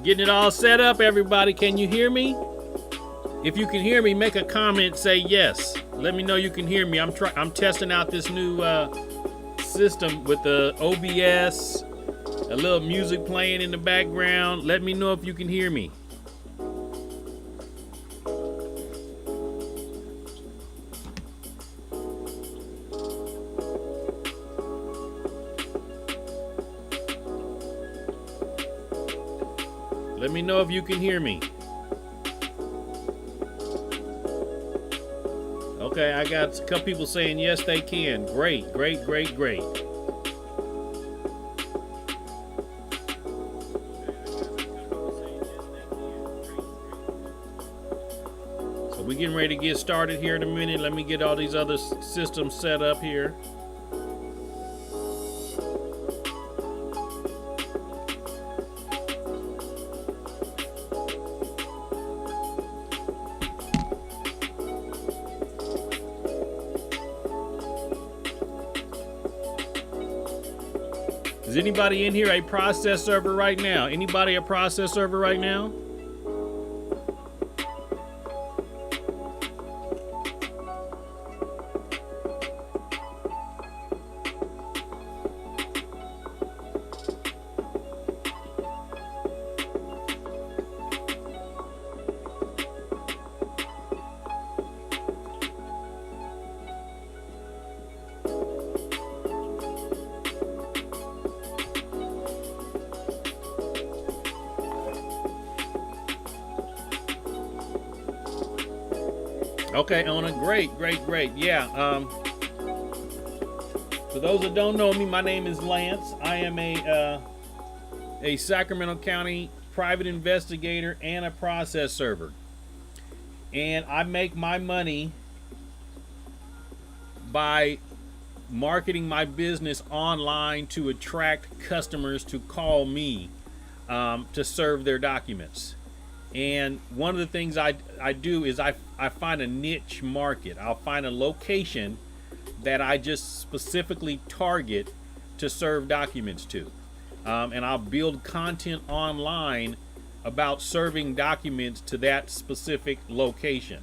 Getting it all set up, everybody. Can you hear me? If you can hear me, make a comment, say yes. Let me know you can hear me. I'm testing out this new system with the OBS, a little music playing in the background. Let me know if you can hear me. Let me know if you can hear me. Okay, I got a couple people saying yes, they can. Great, great, great, great. So we're getting ready to get started here in a minute. Let me get all these other systems set up here. Is anybody in here a process server right now? Anybody a process server right now? Okay, Ona, great. Yeah. For those that don't know me, my name is Lance. I am a Sacramento County private investigator and a process server. And I make my money by marketing my business online to attract customers to call me to serve their documents. And one of the things I do is I find a niche market. I'll find a location that I just specifically target to serve documents to. And I'll build content online about serving documents to that specific location.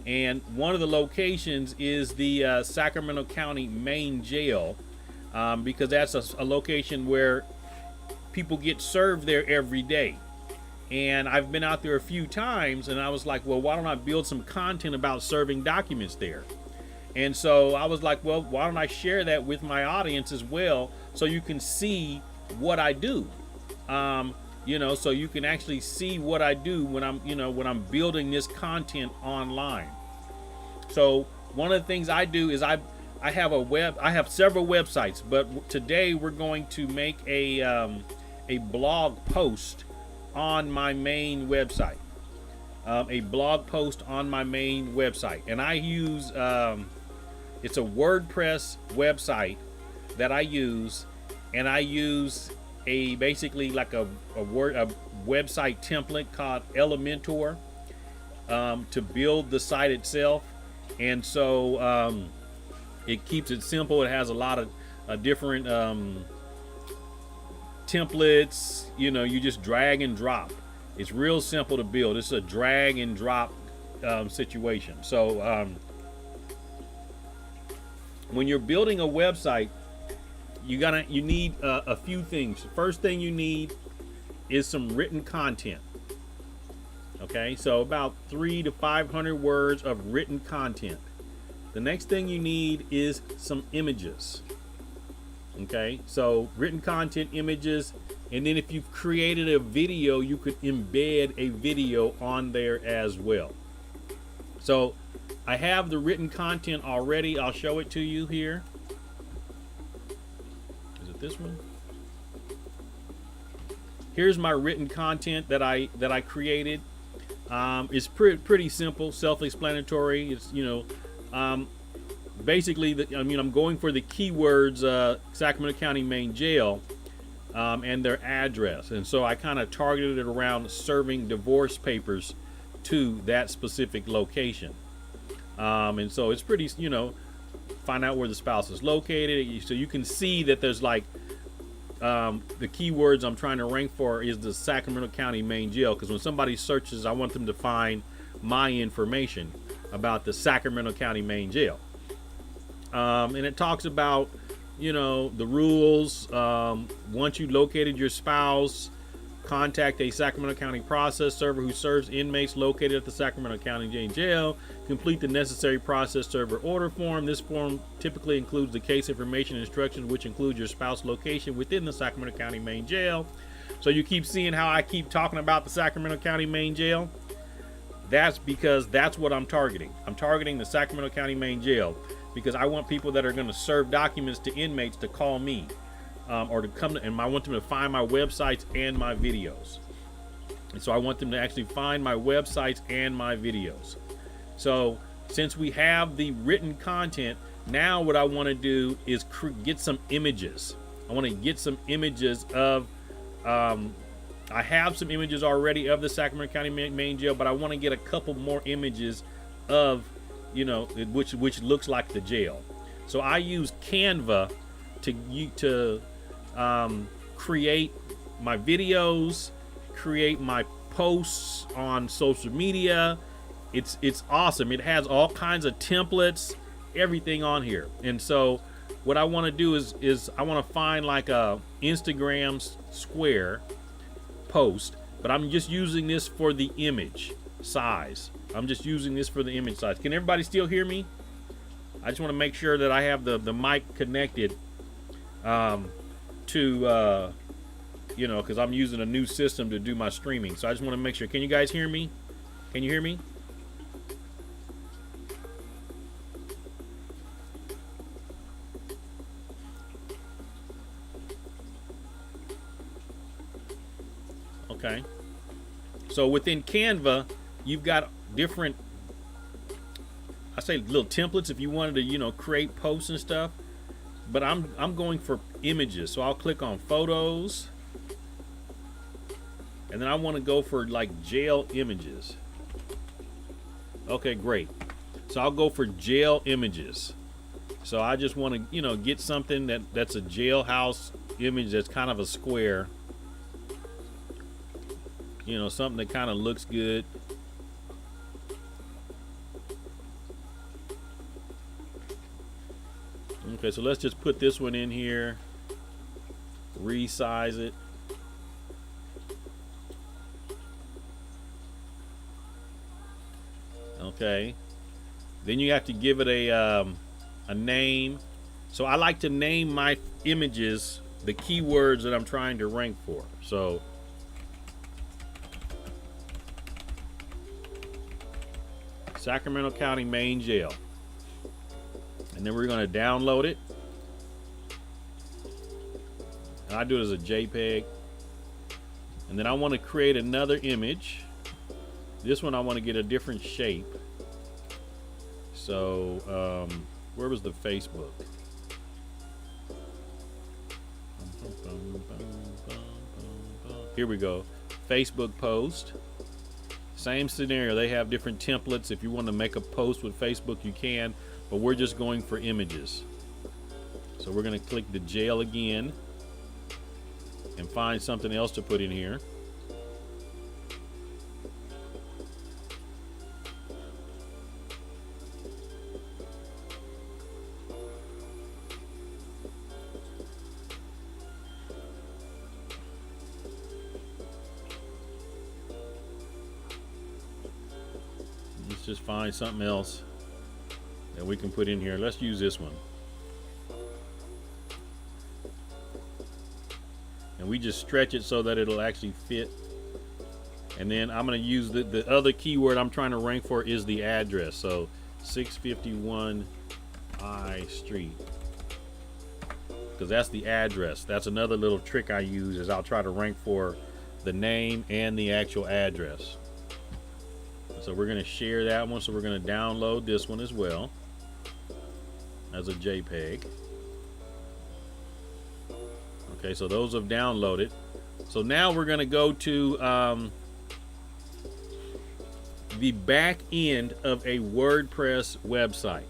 And one of the locations is the Sacramento County main jail, because that's a location where people get served there every day. And I've been out there a few times, and I was like, well, why don't I build some content about serving documents there? And so I was like, well, why don't I share that with my audience as well, so you can see what I do, so you can actually see what I do when I'm building this content online. So one of the things I do is I have several websites, but today we're going to make a blog post on my main website. And I use it's a WordPress website that I use, and I use basically like a website template called Elementor to build the site itself. And so it keeps it simple. It has a lot of different templates. You just drag and drop. It's real simple to build. It's a drag and drop situation. So when you're building a website, you need a few things. The first thing you need is some written content. Okay, so about 300 to 500 words of written content. The next thing you need is some images. Okay, so written content, images, and then if you've created a video, you could embed a video on there as well. So I have the written content already. I'll show it to you here. Is it this one? Here's my written content that I created. It's pretty simple, self-explanatory. It's basically, I'm going for the keywords Sacramento County main jail and their address, and so I kind of targeted it around serving divorce papers to that specific location. And so it's pretty, find out where the spouse is located, so you can see that there's like the keywords I'm trying to rank for is the Sacramento County Main Jail, because when somebody searches, I want them to find my information about the Sacramento County Main Jail. And it talks about, the rules. Once you located your spouse, contact a Sacramento County process server who serves inmates located at the Sacramento County Jail. Complete the necessary process server order form. This form typically includes the case information and instructions, which include your spouse location within the Sacramento County Main Jail. So you keep seeing how I keep talking about the Sacramento County Main Jail. That's because that's what I'm targeting. I'm targeting the Sacramento County Main Jail because I want people that are going to serve documents to inmates to call me. Or to come to, and I want them to find my websites and my videos. And so I want them to actually find my websites and my videos. So since we have the written content, now what I want to do is get some images. I want to get some images of, I have some images already of the Sacramento County Main Jail, but I want to get a couple more images of, which looks like the jail. So I use Canva to create my videos, create my posts on social media. It's awesome. It has all kinds of templates, everything on here. And so what I want to do is I want to find like a Instagram square post, but I'm just using this for the image size. I'm just using this for the image size. Can everybody still hear me? I just want to make sure that I have the mic connected to because I'm using a new system to do my streaming. So I just want to make sure. Can you guys hear me? Can you hear me? Okay. So within Canva, you've got different, I say little templates if you wanted to, create posts and stuff. But I'm going for images, so I'll click on photos, and then I want to go for like jail images. Okay, great. So I'll go for jail images. So I just want to, get something that's a jailhouse image that's kind of a square. Something that kind of looks good. Okay, so let's just put this one in here, resize it. Okay, then you have to give it a name. So I like to name my images the keywords that I'm trying to rank for. So Sacramento County Main Jail. And then we're going to download it. And I do it as a JPEG. And then I want to create another image. This one I want to get a different shape. So, where was the Facebook? Here we go. Facebook post. Same scenario. They have different templates. If you want to make a post with Facebook, you can. But we're just going for images. So we're going to click the jail again and find something else to put in here. Let's just find something else that we can put in here. Let's use this one. And we just stretch it so that it'll actually fit. And then I'm going to use the other keyword I'm trying to rank for is the address. So 651 I Street. Because that's the address. That's another little trick I use is I'll try to rank for the name and the actual address. So we're going to share that one. So we're going to download this one as well as a JPEG. Okay, so those have downloaded. So now we're going to go to the back end of a WordPress website.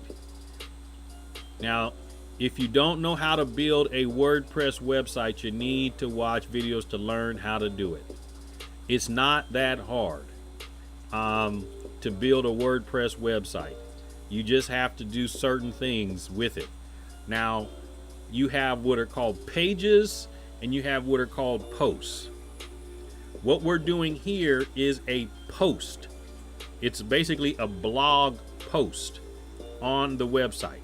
Now, If you don't know how to build a WordPress website, you need to watch videos to learn how to do it. It's not that hard to build a WordPress website. You just have to do certain things with it. Now, you have what are called pages and you have what are called posts. What we're doing here is a post. It's basically a blog post on the website.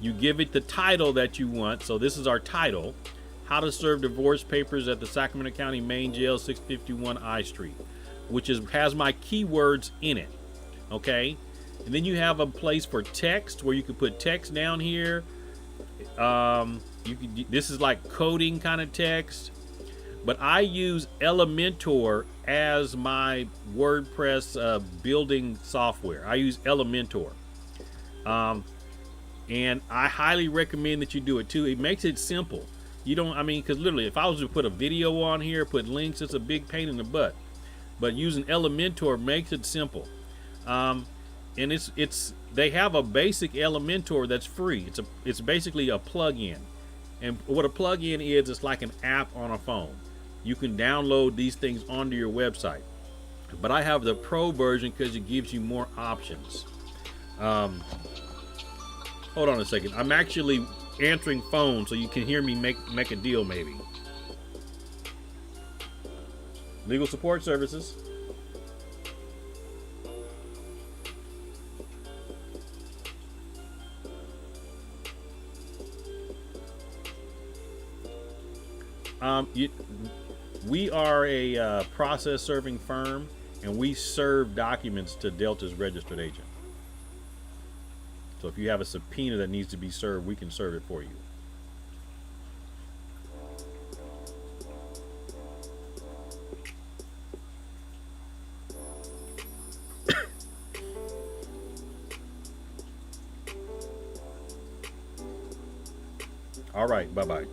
You give it the title that you want. So this is our title: How to Serve Divorce Papers at the Sacramento County Main Jail, 651 I Street, which has my keywords in it. Okay. And then you have a place for text where you can put text down here. This is like coding kind of text, but I use Elementor as my WordPress building software. I use Elementor. And I highly recommend that you do it too. It makes it simple. You don't, because literally, if I was to put a video on here, put links, it's a big pain in the butt. But using Elementor makes it simple. And they have a basic Elementor that's free. It's basically a plug-in. And what a plug-in is, it's like an app on a phone. You can download these things onto your website. But I have the pro version because it gives you more options. Hold on a second. I'm actually answering phones so you can hear me make a deal maybe. Legal support services. We are a process serving firm, and we serve documents to Delta's registered agent. So if you have a subpoena that needs to be served, we can serve it for you. All right, bye-bye.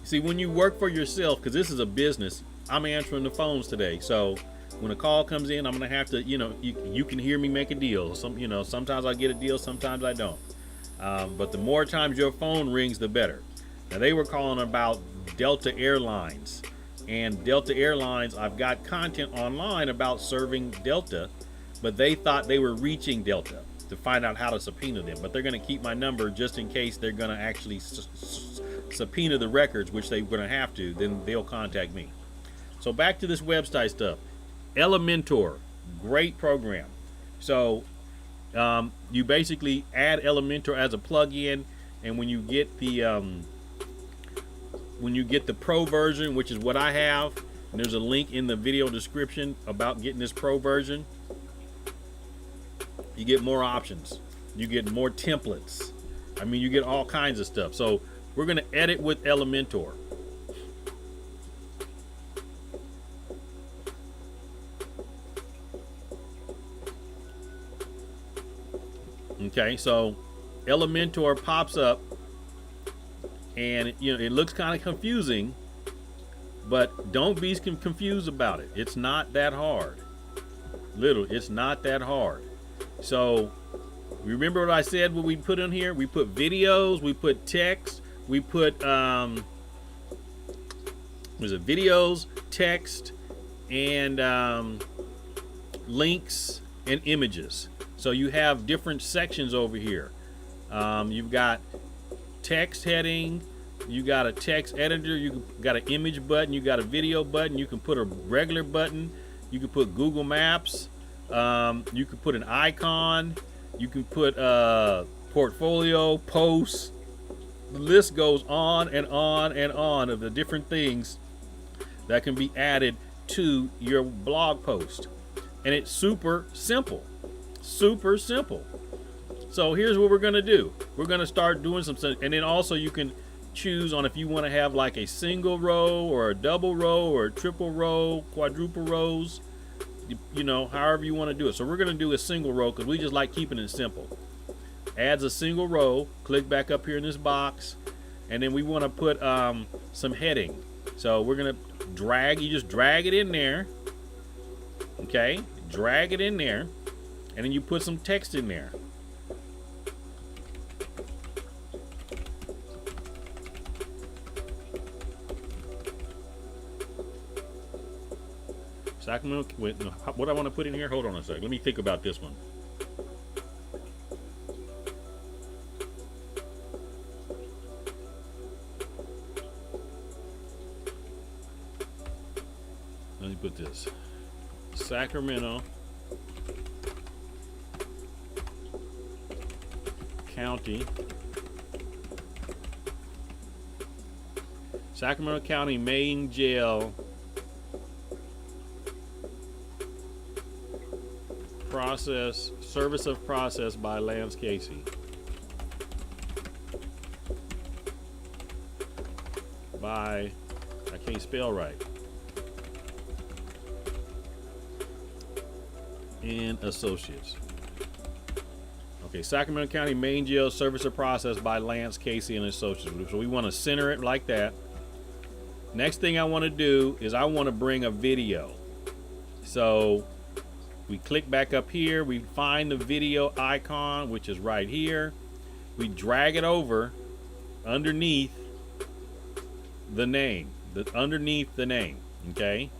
See, when you work for yourself, because this is a business, I'm answering the phones today. So when a call comes in, I'm going to have to, you can hear me make a deal. Sometimes I get a deal, sometimes I don't. But the more times your phone rings, the better. Now, they were calling about Delta Airlines. And Delta Airlines, I've got content online about serving Delta, but they thought they were reaching Delta to find out how to subpoena them. But they're going to keep my number just in case they're going to actually subpoena the records, which they're going to have to. Then they'll contact me. So back to this website stuff. Elementor, great program. So you basically add Elementor as a plugin, and when you get the pro version, which is what I have, and there's a link in the video description about getting this pro version, you get more options. You get more templates. You get all kinds of stuff. So we're going to edit with Elementor. Okay, so Elementor pops up, and it looks kind of confusing, but don't be confused about it. It's not that hard. Literally, it's not that hard. So remember what I said, what we put in here? We put videos, we put text, we put videos, text, and links and images. So you have different sections over here. You've got text heading, you got a text editor, you got an image button, you got a video button, you can put a regular button, you can put Google Maps, you can put an icon, you can put portfolio, posts. The list goes on and on and on of the different things that can be added to your blog post. And it's super simple. Super simple. So here's what we're going to do. We're going to start doing some stuff. And then also you can choose on if you want to have like a single row or a double row or a triple row, quadruple rows, however you want to do it. So we're going to do a single row because we just like keeping it simple. Adds a single row. Click back up here in this box. And then we want to put some heading. So we're going to drag. You just drag it in there. Okay. Drag it in there. And then you put some text in there. Sacramento. Wait, no, what I want to put in here? Hold on a sec. Let me think about this one. Let me put this. Sacramento County. Sacramento County Main Jail service of process by Lance Casey. By, I can't spell right. And Associates. Okay, Sacramento County Main Jail Service of Process by Lance Casey and Associates. So we want to center it like that. Next thing I want to do is I want to bring a video. So we click back up here. We find the video icon, which is right here. We drag it over underneath the name. Underneath the name. Okay.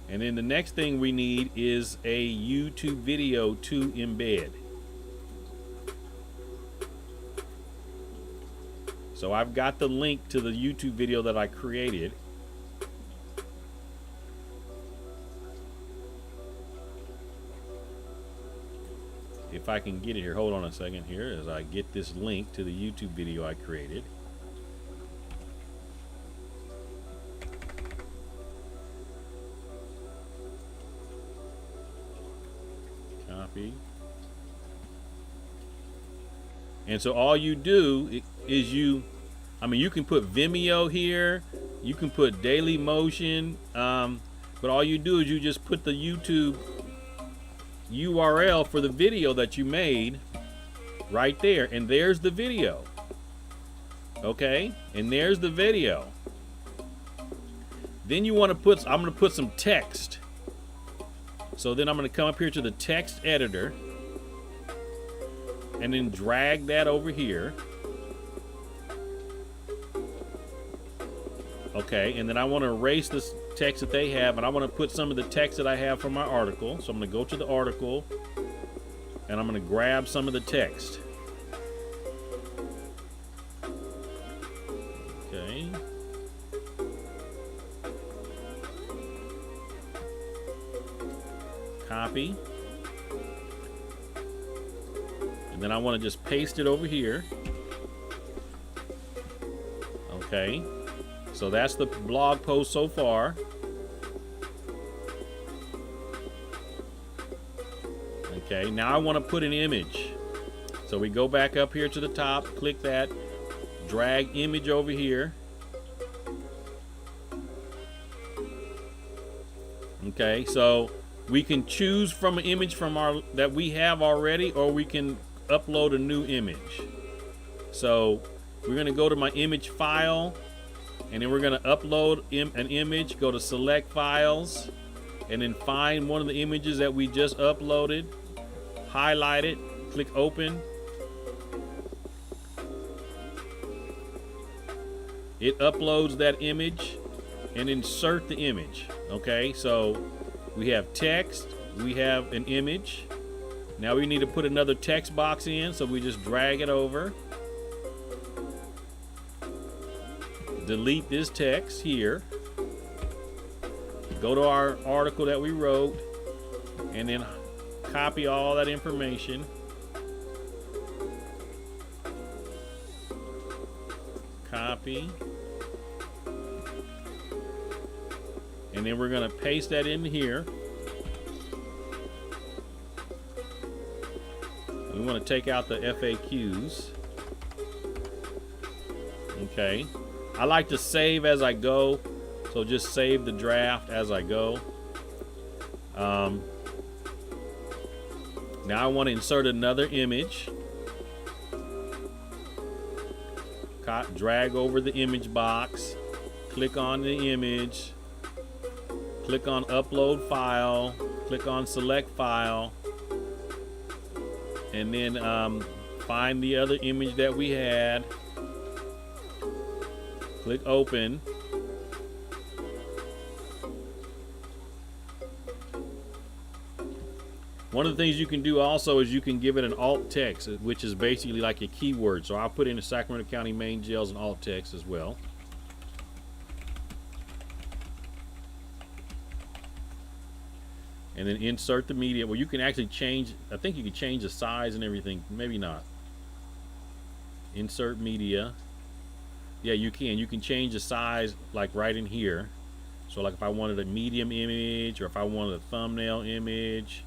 And then the next thing we need is a YouTube video to embed. So I've got the link to the YouTube video that I created. If I can get it here, hold on a second here as I get this link to the YouTube video I created. Copy. And so all you do is you can put Vimeo here, you can put Daily Motion, but all you do is you just put the YouTube URL for the video that you made right there, and there's the video. Okay, and there's the video. Then you want to put, I'm going to put some text. So then I'm going to come up here to the text editor and then drag that over here. Okay, and then I want to erase this text that they have, and I want to put some of the text that I have from my article. So I'm going to go to the article, and I'm going to grab some of the text. Okay. Copy. And then I want to just paste it over here. Okay. So that's the blog post so far. Okay, now I want to put an image. So we go back up here to the top, click that, drag image over here. Okay, so we can choose from an image from that we have already, or we can upload a new image. So we're going to go to my image file, and then we're going to upload an image. Go to select files, and then find one of the images that we just uploaded, highlight it, click open. It uploads that image, and insert the image. Okay, so we have text, we have an image. Now we need to put another text box in, so we just drag it over. Delete this text here. Go to our article that we wrote, and then copy all that information. Copy. And then we're going to paste that in here. We want to take out the FAQs. Okay. I like to save as I go, so just save the draft as I go. Now I want to insert another image. Drag over the image box, click on the image, click on upload file, click on select file, and then find the other image that we had. Click open. One of the things you can do also is you can give it an alt text, which is basically like a keyword. So I'll put in the Sacramento County main jail as an alt text as well. And then insert the media. Well, you can actually change, I think you can change the size and everything. Maybe not. Insert media. Yeah, you can. You can change the size like right in here. So like if I wanted a medium image, or if I wanted a thumbnail image,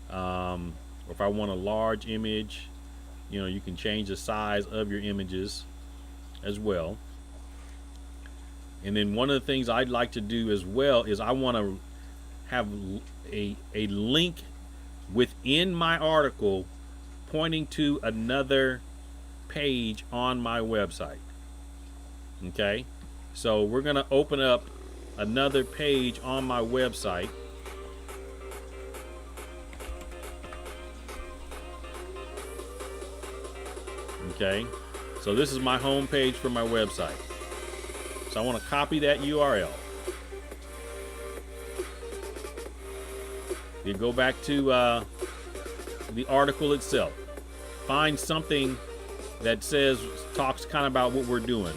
or if I want a large image, you know, you can change the size of your images as well. And then one of the things I'd like to do as well is I want to have a link within my article pointing to another page on my website. Okay, so we're going to open up another page on my website. Okay, so this is my home page for my website. So I want to copy that URL. You go back to the article itself. Find something that talks kind of about what we're doing.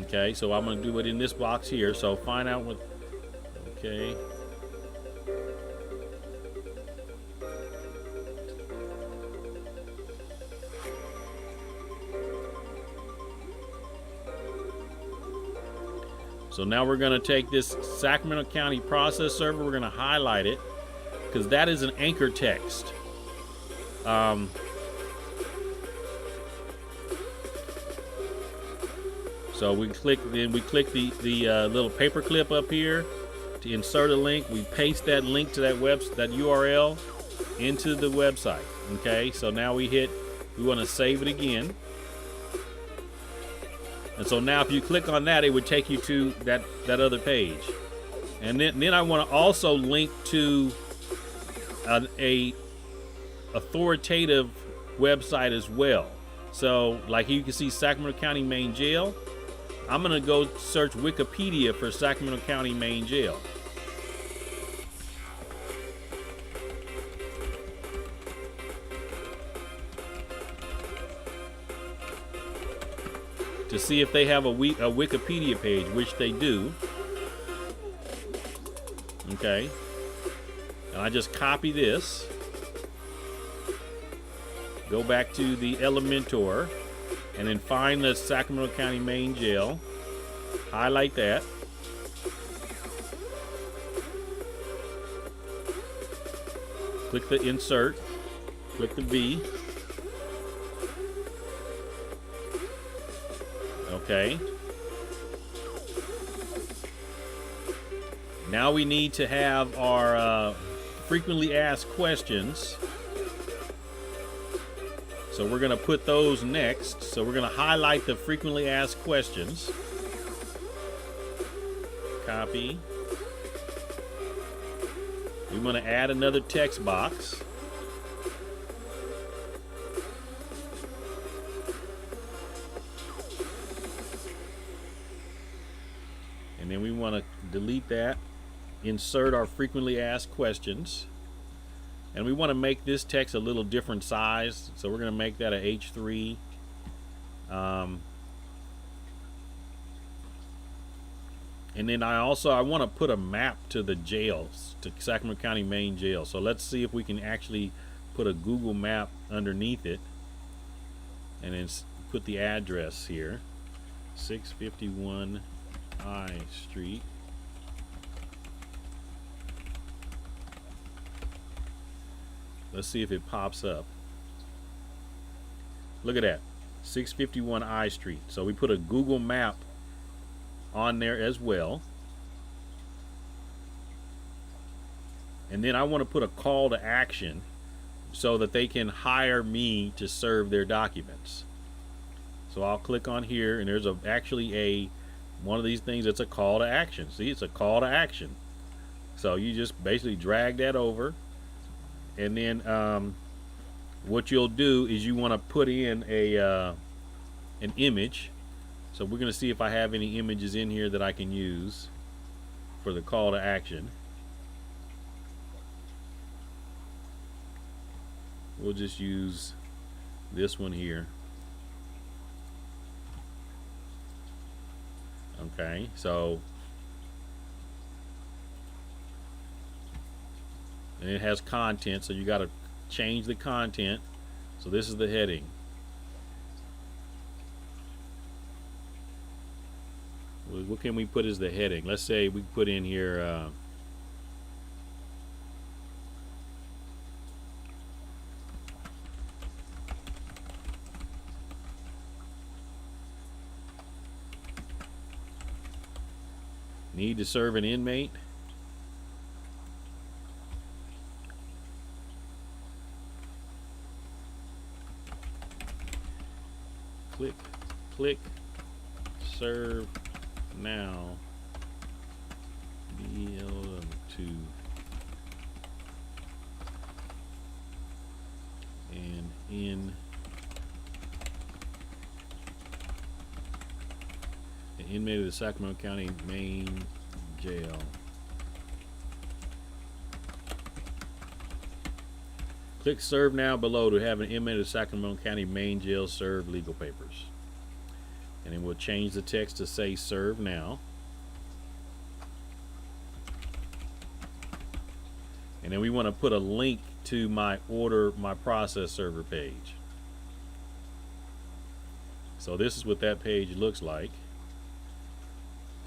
Okay, so I'm going to do it in this box here. So find out what. Okay. So now we're going to take this Sacramento County process server. We're going to highlight it because that is an anchor text. So we click the little paper clip up here to insert a link. We paste that link to that URL into the website. Okay, so now we want to save it again. And so now if you click on that, it would take you to that other page. And then I want to also link to a authoritative website as well. So like you can see Sacramento County Main Jail. I'm going to go search Wikipedia for Sacramento County Main Jail. To see if they have a Wikipedia page, which they do. Okay. And I just copy this. Go back to the Elementor. And then find the Sacramento County Main Jail. Highlight that. Click the insert. Click the V. Okay. Now we need to have our frequently asked questions. So we're going to put those next. So we're going to highlight the frequently asked questions. Copy. We want to add another text box. And then we want to delete that. Insert our frequently asked questions. And we want to make this text a little different size. So we're going to make that a H3. And then I want to put a map to the jails, to Sacramento County Main Jail. So let's see if we can actually put a Google map underneath it. And then put the address here. 651 I Street. Let's see if it pops up. Look at that. 651 I Street. So we put a Google map on there as well. And then I want to put a call to action so that they can hire me to serve their documents. So I'll click on here, and there's actually one of these things that's a call to action. See, it's a call to action. So you just basically drag that over. And then what you'll do is you want to put in an image. So we're going to see if I have any images in here that I can use for the call to action. We'll just use this one here. Okay, so and it has content, so you got to change the content. So this is the heading. What can we put as the heading? Let's say we put in here need to serve an inmate. Click serve now. BL2 and in an inmate of the Sacramento County main jail. Click serve now below to have an inmate of the Sacramento County main jail serve legal papers. And then we'll change the text to say serve now. And then we want to put a link to my process server page. So this is what that page looks like.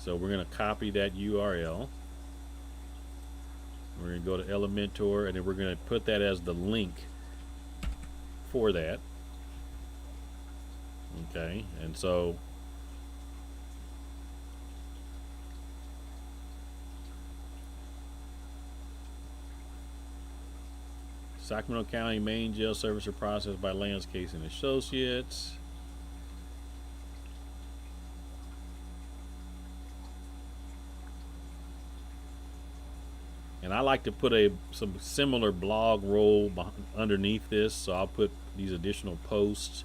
So we're going to copy that URL. We're going to go to Elementor, and then we're going to put that as the link for that. Okay, and so Sacramento County main jail services are processed by Lance Case and Associates. And I like to put some similar blog roll underneath this, so I'll put these additional posts,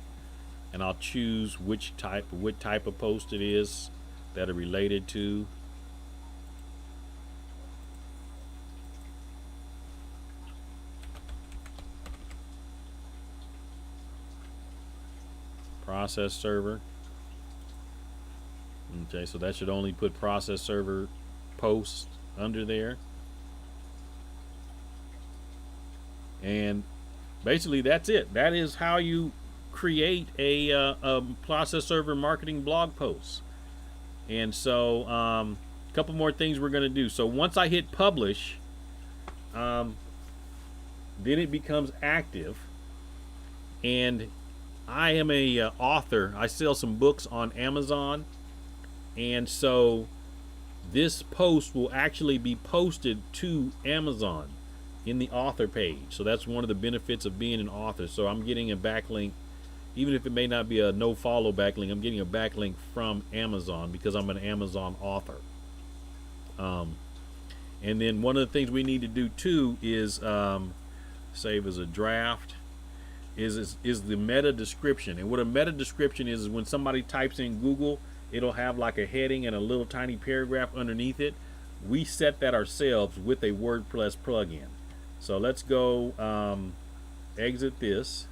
and I'll choose what type of post it is that are related to. Process server. Okay, so that should only put process server posts under there. And basically that's it. That is how you create a process server marketing blog post. And so a couple more things we're going to do. So once I hit publish, then it becomes active. And I am a author. I sell some books on Amazon. And so this post will actually be posted to Amazon in the author page. So that's one of the benefits of being an author. So I'm getting a backlink, even if it may not be a no follow backlink, I'm getting a backlink from Amazon because I'm an Amazon author. And then one of the things we need to do too is save as a draft is the meta description. And what a meta description is when somebody types in Google, it'll have like a heading and a little tiny paragraph underneath it. We set that ourselves with a WordPress plugin. So let's go exit this.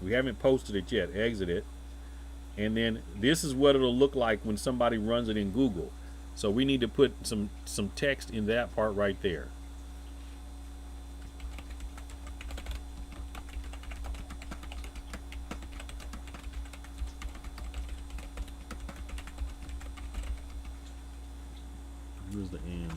We haven't posted it yet. Exit it. And then this is what it'll look like when somebody runs it in Google. So we need to put some text in that part right there. Where's the end?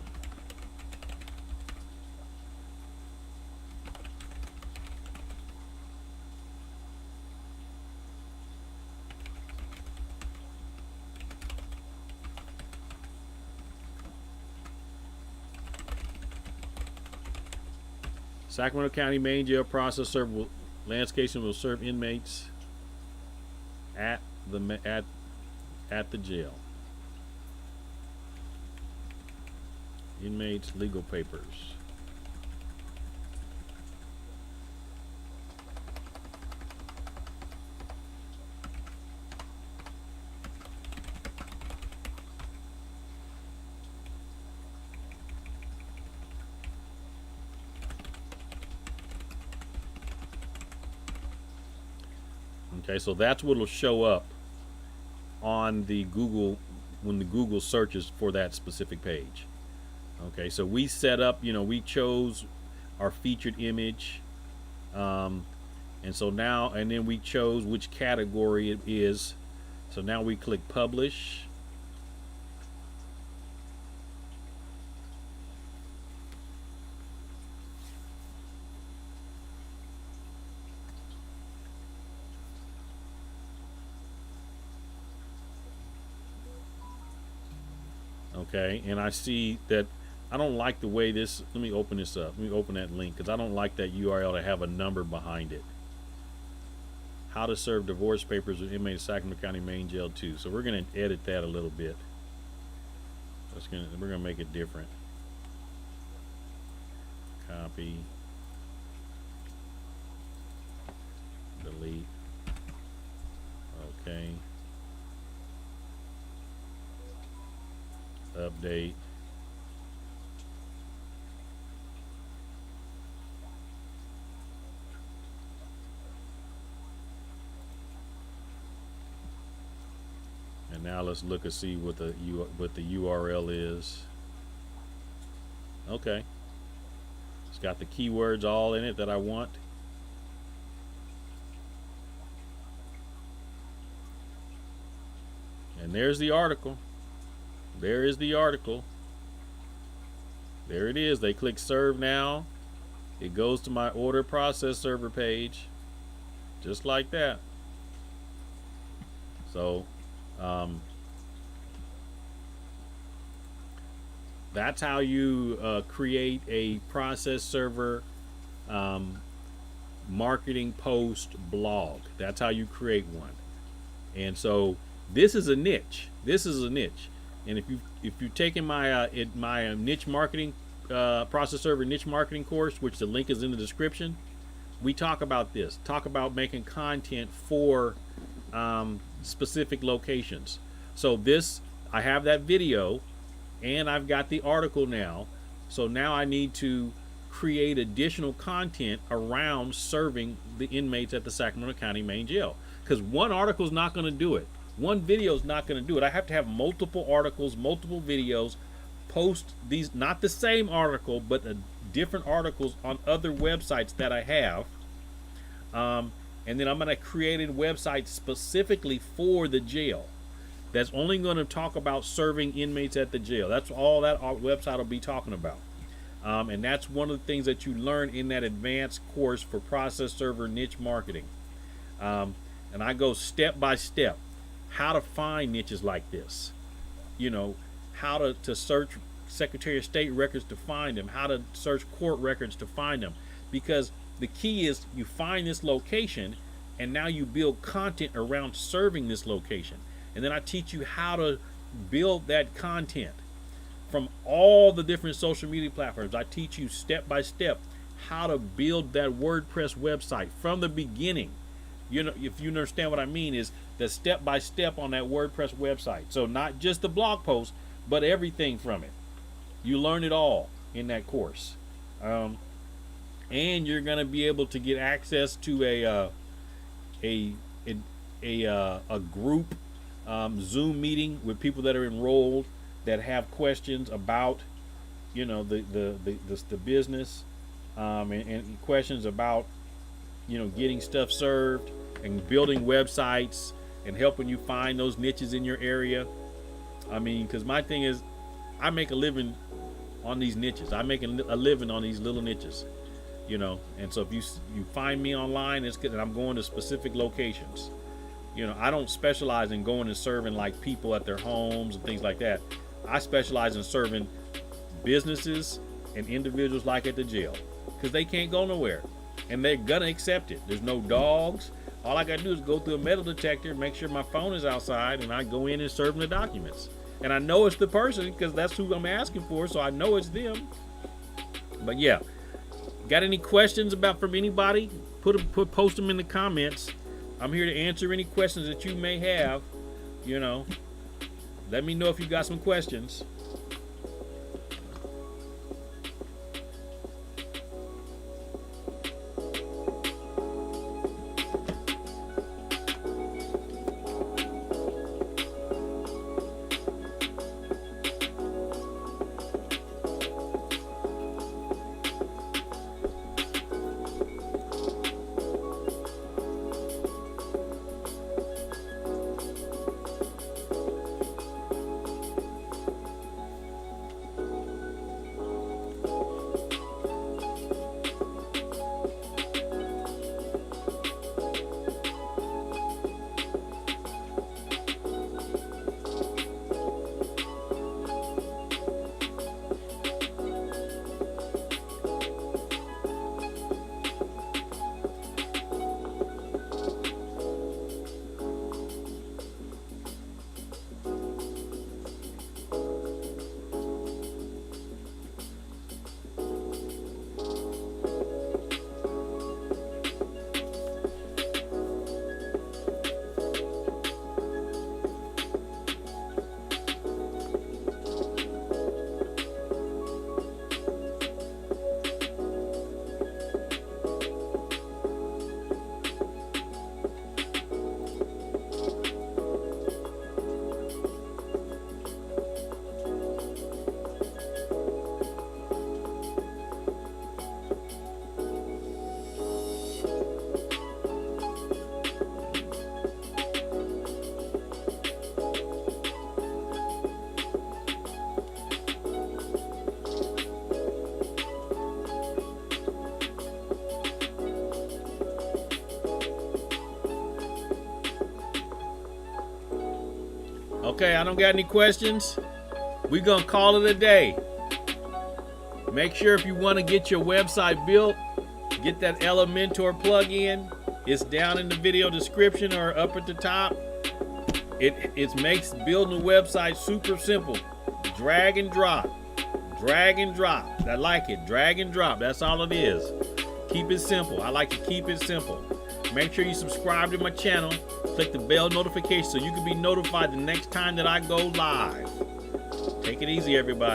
Sacramento County main jail process server landscaping will serve inmates at the jail. Inmates legal papers. Okay, so that's what will show up on the Google when the Google searches for that specific page. Okay, so we set up, we chose our featured image, and so now, and then we chose which category it is. So now we click publish. Okay, and I see that I don't like the way this, let me open this up. Let me open that link because I don't like that URL to have a number behind it. How to serve divorce papers with inmate of Sacramento County Main Jail 2. So we're going to edit that a little bit. We're going to make it different. Copy. Delete. Okay. Update. And now let's look and see what the URL is. Okay. It's got the keywords all in it that I want. And there's the article. There is the article. There it is. They click serve now. It goes to my order process server page. Just like that. So that's how you create a process server marketing post blog. That's how you create one. And so this is a niche. This is a niche. And if you've taken my my niche marketing process server niche marketing course, which the link is in the description, we talk about this. Talk about making content for specific locations. So I have that video, and I've got the article now. So now I need to create additional content around serving the inmates at the Sacramento County Main Jail. Because one article is not going to do it. One video is not going to do it. I have to have multiple articles, multiple videos, post these, not the same article, but different articles on other websites that I have. And then I'm going to create a website specifically for the jail that's only going to talk about serving inmates at the jail. That's all that our website will be talking about. And that's one of the things that you learn in that advanced course for process server niche marketing. And I go step by step how to find niches like this. How to search Secretary of State records to find them, how to search court records to find them. Because the key is you find this location and now you build content around serving this location. And then I teach you how to build that content from all the different social media platforms. I teach you step by step how to build that WordPress website from the beginning. If you understand what I mean, is the step by step on that WordPress website. So not just the blog post, but everything from it. You learn it all in that course. And you're going to be able to get access to a group Zoom meeting with people that are enrolled that have questions about the business, and questions about getting stuff served and building websites and helping you find those niches in your area. I mean, because my thing is, I make a living on these niches. I make a living on these little niches, and so if you find me online, it's because I'm going to specific locations. I don't specialize in going and serving like people at their homes and things like that. I specialize in serving businesses and individuals like at the jail, because they can't go nowhere and they're gonna accept it. There's no dogs. All I gotta do is go through a metal detector, make sure my phone is outside, and I go in and serve them the documents. And I know it's the person because that's who I'm asking for, so I know it's them. But yeah, got any questions from anybody? Post them in the comments. I'm here to answer any questions that you may have. Let me know if you got some questions. Okay, I don't got any questions. We're gonna call it a day. Make sure if you want to get your website built, get that Elementor plugin. It's down in the video description or up at the top. It makes building a website super simple. Drag and drop. Drag and drop. I like it. Drag and drop. That's all it is. Keep it simple. I like to keep it simple. Make sure you subscribe to my channel. Click the bell notification so you can be notified the next time that I go live. Take it easy, everybody.